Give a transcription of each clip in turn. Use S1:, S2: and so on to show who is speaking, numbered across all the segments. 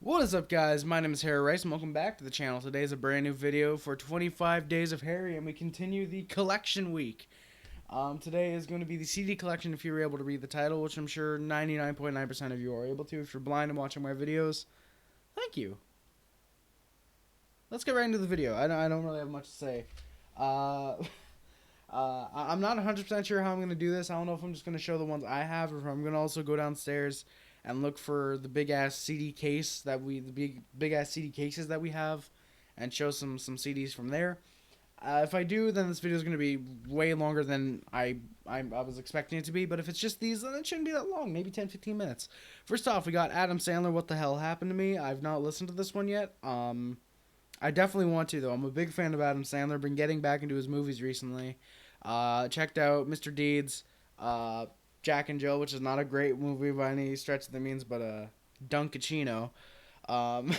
S1: What is up, guys? My name is Harry Rice and welcome back to the channel. Today is a brand new video for 25 Days of Harry, and we continue the collection week. Today is going to be the CD collection if you were able to read the title, which I'm sure 99.9% of you are able to. If you're blind and watching my videos, thank you. Let's get right into the video. I don't really have much to say. I'm not 100% sure how I'm going to do this. I don't know if I'm just going to show the ones I have or if I'm going to also go downstairs and look for the big ass CD case the big ass CD cases that we have, and show some CDs from there. If I do, then this video is going to be way longer than I was expecting it to be. But if it's just these, then it shouldn't be that long. Maybe 10-15 minutes. First off, we got Adam Sandler. What the hell happened to me? I've not listened to this one yet. I definitely want to though. I'm a big fan of Adam Sandler. Been getting back into his movies recently. Checked out Mr. Deeds. Jack and Jill, which is not a great movie by any stretch of the means, but Dunkachino. And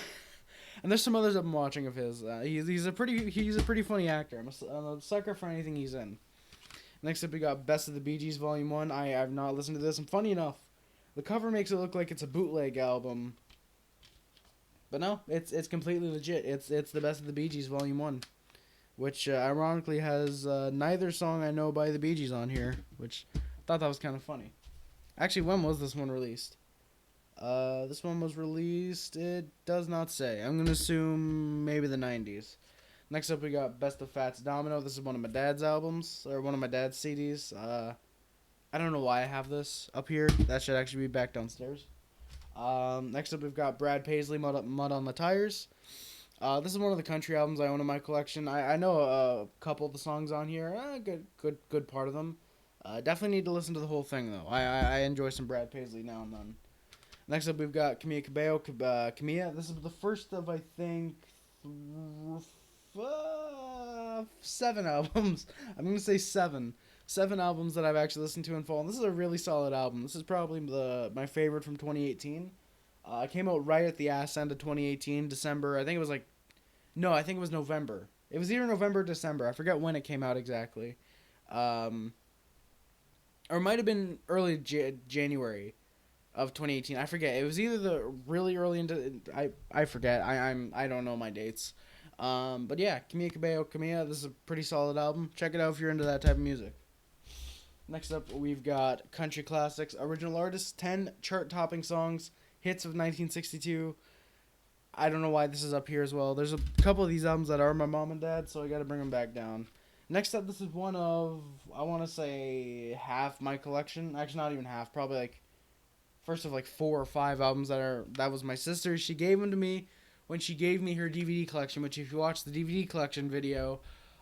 S1: there's some others I've been watching of his. He's a pretty funny actor. I'm a sucker for anything he's in. Next up, we got Best of the Bee Gees Volume 1. I have not listened to this, and funny enough, the cover makes it look like it's a bootleg album. But no, it's completely legit. It's the Best of the Bee Gees Volume 1, which ironically has neither song I know by the Bee Gees on here, which thought that was kind of funny. Actually, when was this one released? This one was released, it does not say. I'm going to assume maybe the 90s. Next up, we got Best of Fats Domino. This is one of my dad's albums, or one of my dad's CDs. I don't know why I have this up here. That should actually be back downstairs. Next up, we've got Brad Paisley, Mud on the Tires. This is one of the country albums I own in my collection. I know a couple of the songs on here. Good part of them. Definitely need to listen to the whole thing, though. I enjoy some Brad Paisley now and then. Next up, we've got Camila Cabello. Camila, this is the first of, I think, 7 albums. I'm going to say 7. 7 albums that I've actually listened to in full. And this is a really solid album. This is probably my favorite from 2018. It came out right at the ass end of 2018, December. I think it was I think it was November. It was either November or December. I forget when it came out exactly. Or it might have been early January of 2018. I forget. It was either the really early into I forget. I don't know my dates. But yeah, Camila Cabello, Camila. This is a pretty solid album. Check it out if you're into that type of music. Next up, we've got Country Classics, Original Artists, 10 chart-topping songs, hits of 1962. I don't know why this is up here as well. There's a couple of these albums that are my mom and dad, so I got to bring them back down. Next up, this is one of, I want to say, half my collection. Actually, not even half. Probably first of 4 or 5 albums that was my sister's. She gave them to me when she gave me her DVD collection, which if you watch the DVD collection video,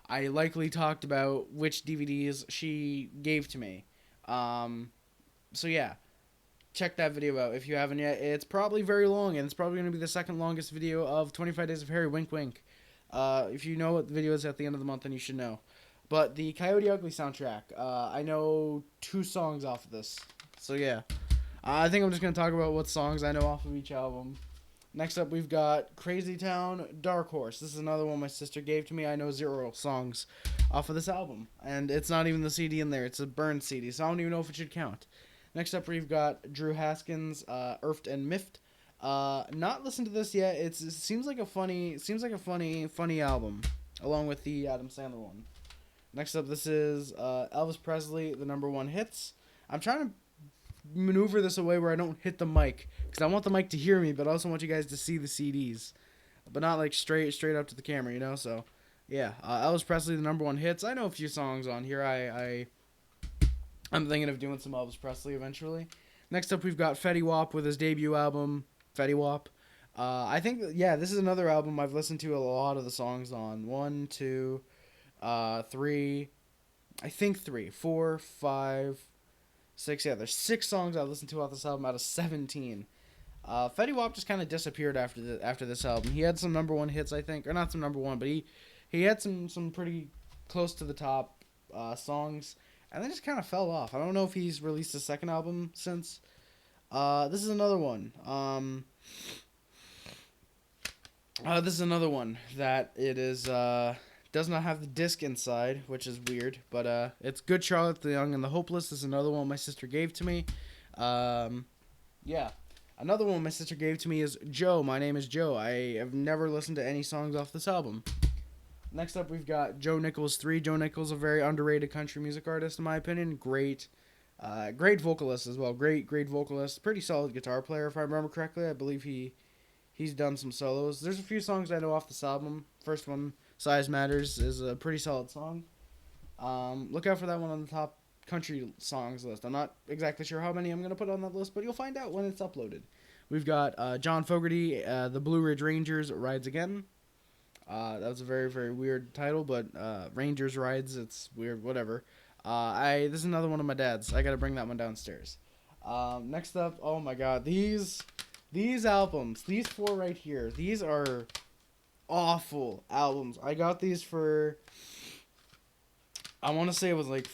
S1: I likely talked about which DVDs she gave to me. So yeah, check that video out if you haven't yet. It's probably very long, and it's probably going to be the second longest video of 25 Days of Harry. Wink, wink. If you know what the video is at the end of the month, then you should know. But the Coyote Ugly soundtrack, I know 2 songs off of this. So yeah, I think I'm just going to talk about what songs I know off of each album. Next up, we've got Crazy Town, Dark Horse. This is another one my sister gave to me. I know 0 songs off of this album. And it's not even the CD in there. It's a burned CD, so I don't even know if it should count. Next up, we've got Drew Haskins, Erft and Miffed. Not listened to this yet. It seems like a funny album, along with the Adam Sandler one. Next up, this is Elvis Presley, the #1 hits. I'm trying to maneuver this away where I don't hit the mic, because I want the mic to hear me, but I also want you guys to see the CDs, but not straight up to the camera, you know. So yeah, Elvis Presley, the #1 hits. I know a few songs on here. I'm thinking of doing some Elvis Presley eventually. Next up, we've got Fetty Wap with his debut album, Fetty Wap. I think, this is another album I've listened to a lot of the songs on. 1, 2, 3, I think 3, 4, 5, 6. Yeah, there's 6 songs I've listened to off this album out of 17. Fetty Wap just kind of disappeared after this album. He had some #1 hits, I think, or not some #1, but he had some pretty close to the top songs. And then just kind of fell off. I don't know if he's released a second album since. This is another one. This is another one that it is does not have the disc inside, which is weird. But it's Good Charlotte, the Young and the Hopeless. This is another one my sister gave to me. Yeah. Another one my sister gave to me is Joe. My Name is Joe. I have never listened to any songs off this album. Next up, we've got Joe Nichols 3. Joe Nichols, a very underrated country music artist, in my opinion. Great vocalist as well. Great vocalist. Pretty solid guitar player, if I remember correctly. I believe he's done some solos. There's a few songs I know off this album. First one, Size Matters, is a pretty solid song. Look out for that one on the top country songs list. I'm not exactly sure how many I'm going to put on that list, but you'll find out when it's uploaded. We've got John Fogerty, The Blue Ridge Rangers, Rides Again. That was a very, very weird title, but Rangers Rides, it's weird, whatever. This is another one of my dad's. I got to bring that one downstairs. Next up, oh my god, these albums, these four right here, these are awful albums. I got these for, I want to say it was like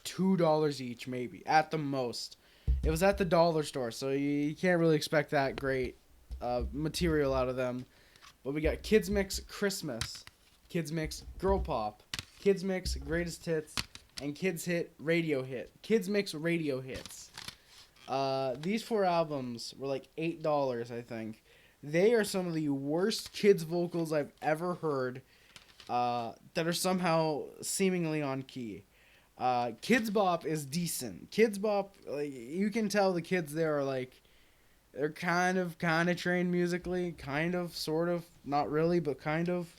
S1: $2 each, maybe, at the most. It was at the dollar store, so you can't really expect that great material out of them. But we got Kids Mix Christmas, Kids Mix Girl Pop, Kids Mix Greatest Hits, and Kids Hit Radio Hit. Kids Mix Radio Hits. These four albums were like $8, I think. They are some of the worst kids vocals I've ever heard that are somehow seemingly on key. Kids Bop is decent. Kids Bop, like, you can tell the kids there are like, they're kind of trained musically, kind of, sort of, not really, but kind of.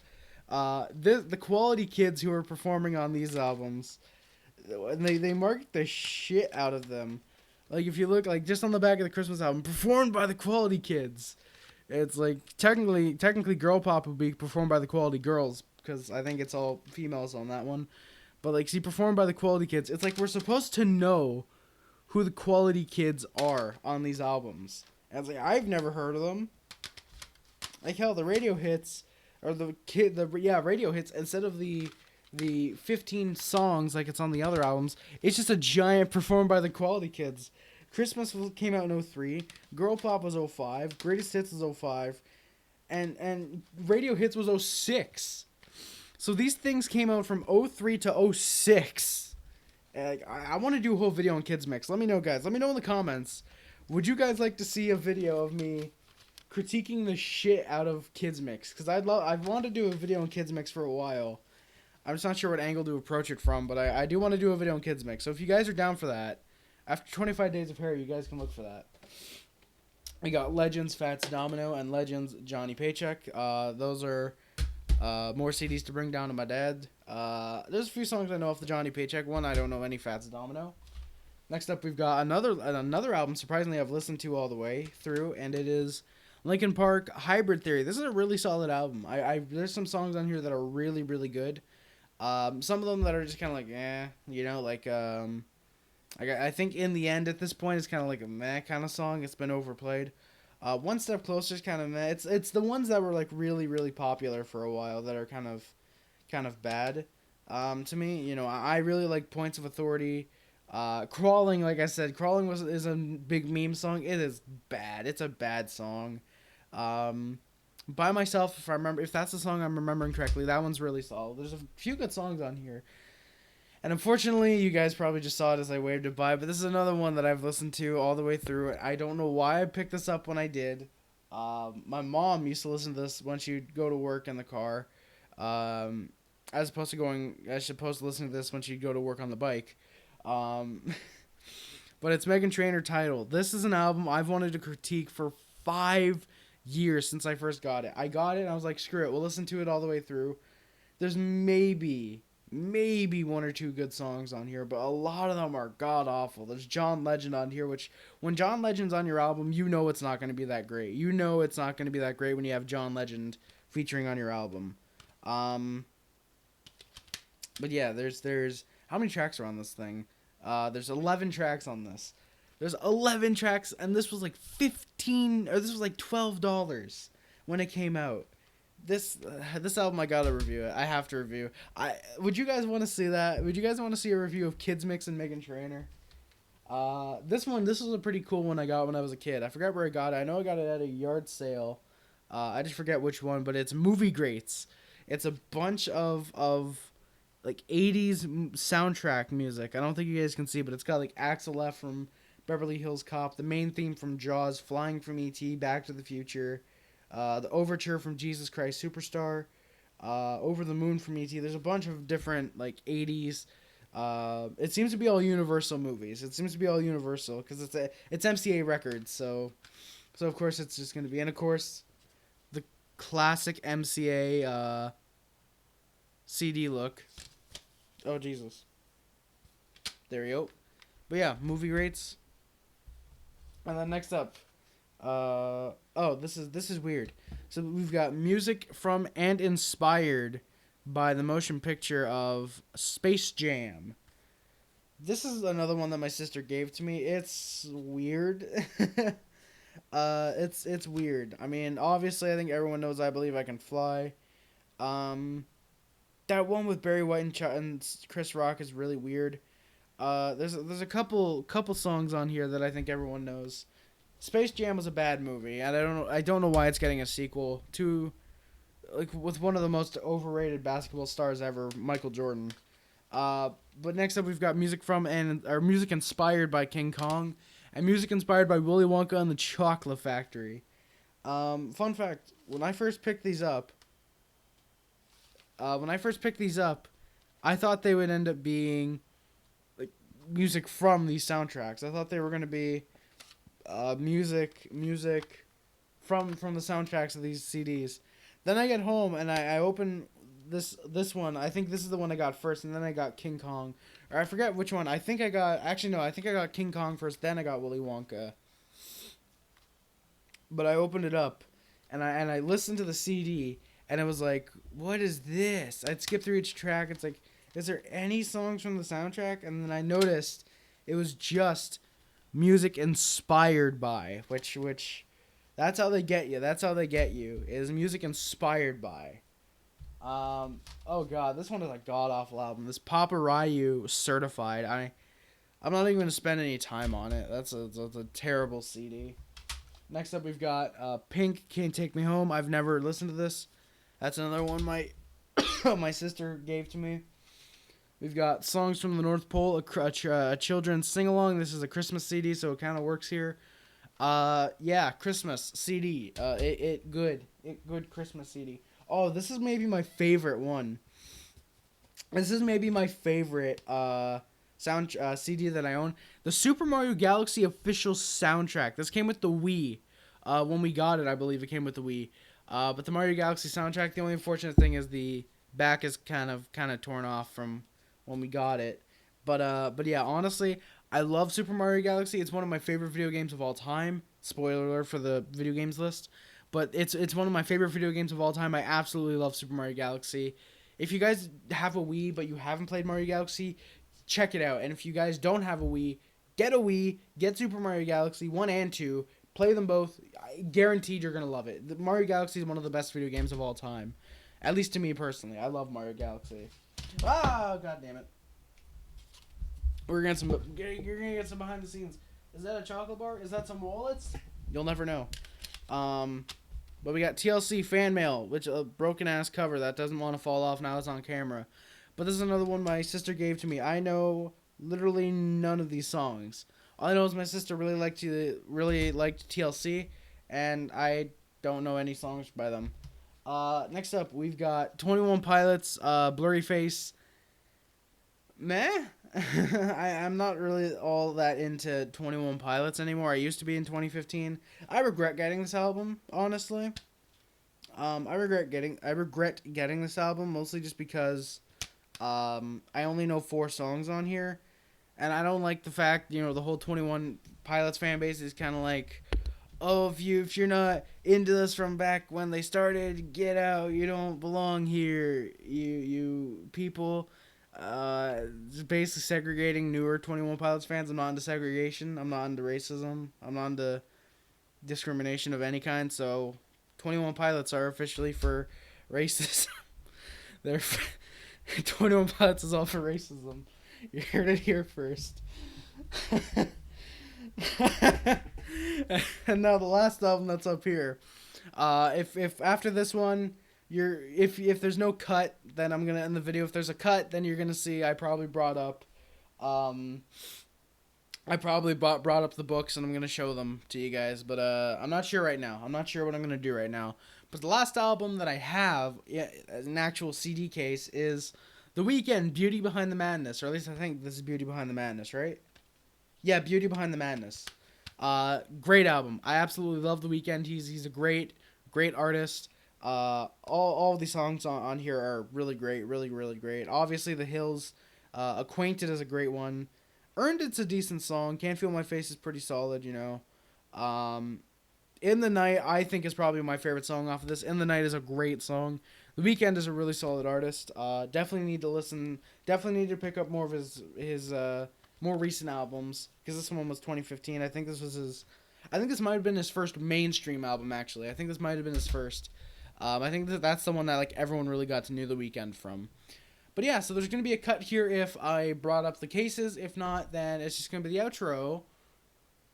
S1: The quality kids who are performing on these albums, and they market the shit out of them. Like, if you look, like, just on the back of the Christmas album, performed by the quality kids. It's like, technically Girl Pop would be performed by the quality girls, because I think it's all females on that one. But, like, see, performed by the quality kids, it's like we're supposed to know who the quality kids are on these albums. And it's like, I've never heard of them. Like, hell, the radio hits, or radio hits, instead of the 15 songs like it's on the other albums, it's just a giant performed by the quality kids. Christmas came out in 03, Girl Pop was 05, Greatest Hits was 05, and Radio Hits was 06. So these things came out from 03 to 06. And I want to do a whole video on Kids Mix. Let me know, guys. Let me know in the comments. Would you guys like to see a video of me critiquing the shit out of Kids Mix? Because I've wanted to do a video on Kids Mix for a while. I'm just not sure what angle to approach it from, but I do want to do a video on Kids Mix. So if you guys are down for that, after 25 Days of Hair, you guys can look for that. We got Legends, Fats Domino, and Legends, Johnny Paycheck. Those are more CDs to bring down to my dad. There's a few songs I know off the Johnny Paycheck one. I don't know any Fats Domino. Next up, we've got another album, surprisingly, I've listened to all the way through, and it is Linkin Park, Hybrid Theory. This is a really solid album. There's some songs on here that are really, really good. Some of them that are just kind of like, like, I think In the End at this point is kind of like a meh kind of song. It's been overplayed. One Step Closer is kind of meh. It's the ones that were, like, really, really popular for a while that are kind of bad, to me. I really like Points of Authority. Crawling, like I said, Crawling is a big meme song. It is bad. It's a bad song. By Myself, if that's the song I'm remembering correctly, that one's really solid. There's a few good songs on here. And unfortunately, you guys probably just saw it as I waved it by, but this is another one that I've listened to all the way through. I don't know why I picked this up when I did. My mom used to listen to this when she'd go to work in the car. As opposed to listening to this when she'd go to work on the bike. But it's Meghan Trainor Tidal. This is an album I've wanted to critique for 5 years since I first got it. I got it and I was like, screw it, we'll listen to it all the way through. There's maybe one or two good songs on here, but a lot of them are god awful. There's John Legend on here, which when John Legend's on your album, you know it's not going to be that great. You know it's not going to be that great when you have John Legend featuring on your album. But yeah, there's how many tracks are on this thing? There's 11 tracks on this. There's 11 tracks, and this was like $12 when it came out. This album, I gotta review it. I have to review. Would you guys want to see that? Would you guys want to see a review of Kids Mix and Meghan Trainor? This was a pretty cool one I got when I was a kid. I forgot where I got it. I know I got it at a yard sale. I just forget which one, but it's Movie Greats. It's a bunch of like 80s soundtrack music. I don't think you guys can see, but it's got like Axel F from Beverly Hills Cop, the main theme from Jaws, Flying from E.T., Back to the Future, the overture from Jesus Christ Superstar, Over the Moon from E.T. There's a bunch of different like 80s. It seems to be all Universal movies. It seems to be all Universal because it's MCA Records. So of course it's just gonna be, and of course the classic MCA CD look. Oh Jesus. There we go. But yeah, movie rates. And then next up, this is weird. So we've got music from and inspired by the motion picture of Space Jam. This is another one that my sister gave to me. It's weird. It's weird. I mean, obviously, I think everyone knows I Believe I Can Fly. That one with Barry White and Chris Rock is really weird. There's a couple songs on here that I think everyone knows. Space Jam was a bad movie, and I don't know why it's getting a sequel to, like, with one of the most overrated basketball stars ever, Michael Jordan. But next up we've got music music inspired by King Kong, and music inspired by Willy Wonka and the Chocolate Factory. Fun fact: when I first picked these up, I thought they would end up being like music from these soundtracks. I thought they were gonna be music from the soundtracks of these CDs. Then I get home and I open this one. I think this is the one I got first, and then I got King Kong, or I forget which one. I think I got King Kong first, then I got Willy Wonka. But I opened it up, and I listened to the CD, and it was like, what is this? I'd skip through each track. It's like, is there any songs from the soundtrack? And then I noticed it was just music inspired by, which that's how they get you, is music inspired by. Oh god, this one is a god awful album. This Papa Ryu Certified. I'm not even gonna spend any time on it. That's a terrible CD. Next up we've got Pink, Can't Take Me Home. I've never listened to this. That's another one my my sister gave to me. We've got Songs from the North Pole, a children's sing-along. This is a Christmas CD, so it kind of works here. Christmas CD. Good Christmas CD. Oh, this is maybe my favorite one. This is maybe my favorite CD that I own. The Super Mario Galaxy official soundtrack. This came with the Wii. When we got it, I believe it came with the Wii. But the Mario Galaxy soundtrack, the only unfortunate thing is the back is kind of torn off from when we got it. But yeah, honestly, I love Super Mario Galaxy. It's one of my favorite video games of all time. Spoiler alert for the video games list. But it's one of my favorite video games of all time. I absolutely love Super Mario Galaxy. If you guys have a Wii but you haven't played Mario Galaxy, check it out. And if you guys don't have a Wii, get a Wii, get Super Mario Galaxy 1 and 2, play them both. Guaranteed you're going to love it. The Mario Galaxy is one of the best video games of all time. At least to me personally. I love Mario Galaxy. Oh, god damn it. You're going to get some behind the scenes. Is that a chocolate bar? Is that some wallets? You'll never know. But we got TLC Fan Mail, which a broken ass cover that doesn't want to fall off now it's on camera. But this is another one my sister gave to me. I know literally none of these songs. All I know is my sister really liked TLC, and I don't know any songs by them. Next up, we've got 21 Pilots, Blurry Face. Meh. I'm not really all that into 21 Pilots anymore. I used to be in 2015. I regret getting this album, honestly. I regret getting this album mostly just because I only know 4 songs on here, and I don't like the fact, the whole 21 Pilots fan base is kind of like, oh, if you're not into this from back when they started, get out. You don't belong here. You people. Basically segregating newer 21 Pilots fans. I'm not into segregation. I'm not into racism. I'm not into discrimination of any kind. So 21 Pilots are officially for racism. 21 Pilots is all for racism. You heard it here first. And now the last album that's up here. If after this one, if there's no cut, then I'm gonna end the video. If there's a cut, then you're gonna see I probably brought up I probably brought up the books and I'm gonna show them to you guys, but I'm not sure right now. I'm not sure what I'm gonna do right now. But the last album that I have, yeah, as an actual CD case, is The Weeknd, Beauty Behind the Madness, or at least I think this is Beauty Behind the Madness, right? Yeah, Beauty Behind the Madness. Great album. I absolutely love The Weeknd. He's a great artist. All of these songs on here are really great, really great. Obviously, The Hills, Acquainted is a great one. Earned It's a decent song. Can't Feel My Face is pretty solid, you know. In the Night, I think, is probably my favorite song off of this. In the Night is a great song. The Weeknd is a really solid artist. Definitely need to listen. Definitely need to pick up more of his more recent albums, because this one was 2015. I think this was his. I think this might have been his first mainstream album. Actually, I think this might have been his first. I think that's the one that like everyone really got to know The Weeknd from. But yeah, so there's gonna be a cut here if I brought up the cases. If not, then it's just gonna be the outro.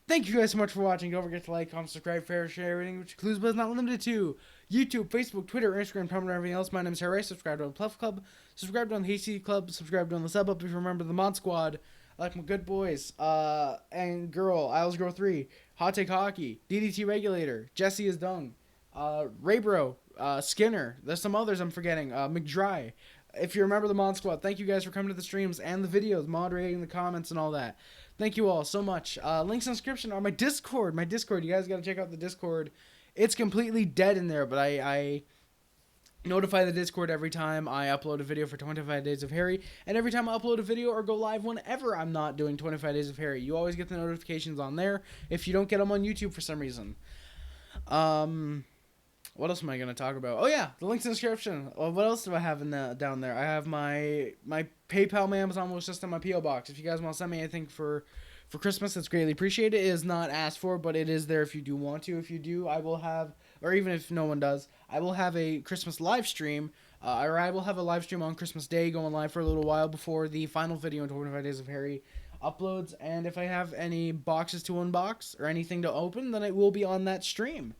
S1: Thank you guys so much for watching. Don't forget to like, comment, subscribe, share, everything, which includes but is not limited to YouTube, Facebook, Twitter, Instagram, Tumblr, and everything else. My name is Harry. Subscribe to the Pluff Club. Subscribe to the Hasty Club. Subscribe to the Sub Up if you remember the Mod Squad. I like my good boys. And girl, Isles Girl 3, Hot Take Hockey, DDT Regulator, Jesse is Dung, Raybro, Skinner. There's some others I'm forgetting. McDry. If you remember the Mod Squad, thank you guys for coming to the streams and the videos, moderating the comments and all that. Thank you all so much. Links in the description are my Discord. My Discord. You guys got to check out the Discord. It's completely dead in there, but I notify the Discord every time I upload a video for 25 Days of Harry, and every time I upload a video or go live whenever I'm not doing 25 Days of Harry. You always get the notifications on there if you don't get them on YouTube for some reason. What else am I going to talk about? Oh, yeah, the link's in the description. What else do I have down there? I have my PayPal, my Amazon wish list, and my P.O. Box. If you guys want to send me anything for Christmas, it's greatly appreciated. It is not asked for, but it is there if you do want to. If you do, I will have, or even if no one does, I will have a Christmas live stream, or I will have a live stream on Christmas Day going live for a little while before the final video in 25 Days of Harry uploads. And if I have any boxes to unbox or anything to open, then it will be on that stream.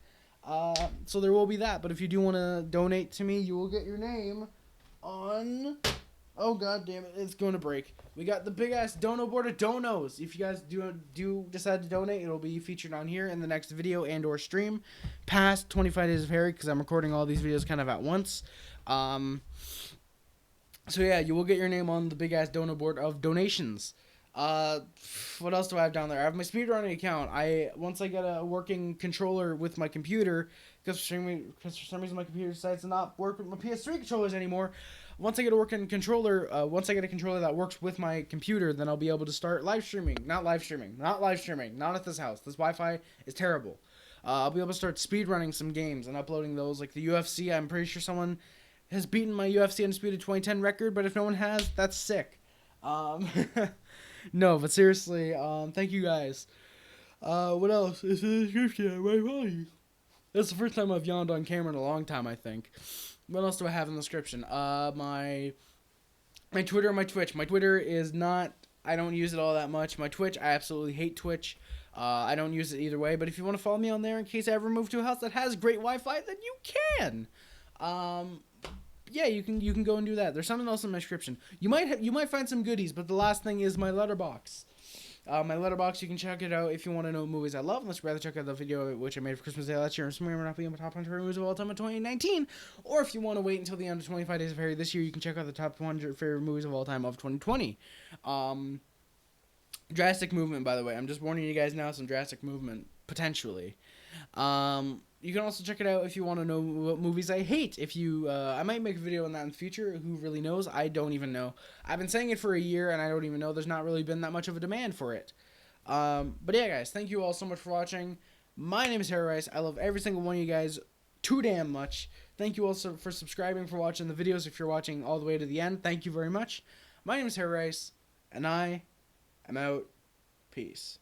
S1: So there will be that, but if you do want to donate to me, you will get your name on, oh god damn it, it's going to break. We got the big ass dono board of donos. If you guys do decide to donate, it'll be featured on here in the next video and or stream past 25 Days of Harry, because I'm recording all these videos kind of at once. So yeah, you will get your name on the big ass dono board of donations. What else do I have down there? I have my speedrunning account. Once I get a working controller with my computer, because for some reason my computer decides to not work with my PS3 controllers anymore. Once I get a working controller, once I get a controller that works with my computer, then I'll be able to start live streaming. Not live streaming. Not at this house. This Wi-Fi is terrible. I'll be able to start speedrunning some games and uploading those, like the UFC. I'm pretty sure someone has beaten my UFC Undisputed 2010 record, but if no one has, that's sick. No, but seriously, thank you guys. What else? It's in the description. My apologies. That's the first time I've yawned on camera in a long time, I think. What else do I have in the description? My Twitter and my Twitch. My Twitter is not, I don't use it all that much. My Twitch, I absolutely hate Twitch. I don't use it either way, but if you want to follow me on there in case I ever move to a house that has great Wi-Fi, then you can. Yeah, you can go and do that. There's something else in my description. You might find some goodies, but the last thing is my letterbox. My letterbox, you can check it out if you want to know movies I love. Unless you'd rather check out the video which I made for Christmas Day last year and some may not be on my top 100 movies of all time in 2019. Or if you want to wait until the end of 25 Days of Harry this year, you can check out the top 100 favorite movies of all time of 2020. Drastic movement, by the way. I'm just warning you guys now, some drastic movement, potentially. You can also check it out if you want to know what movies I hate. I might make a video on that in the future. Who really knows? I don't even know. I've been saying it for a year, and I don't even know. There's not really been that much of a demand for it. But yeah, guys, thank you all so much for watching. My name is Harry Rice. I love every single one of you guys too damn much. Thank you also for subscribing, for watching the videos. If you're watching all the way to the end, thank you very much. My name is Harry Rice, and I am out. Peace.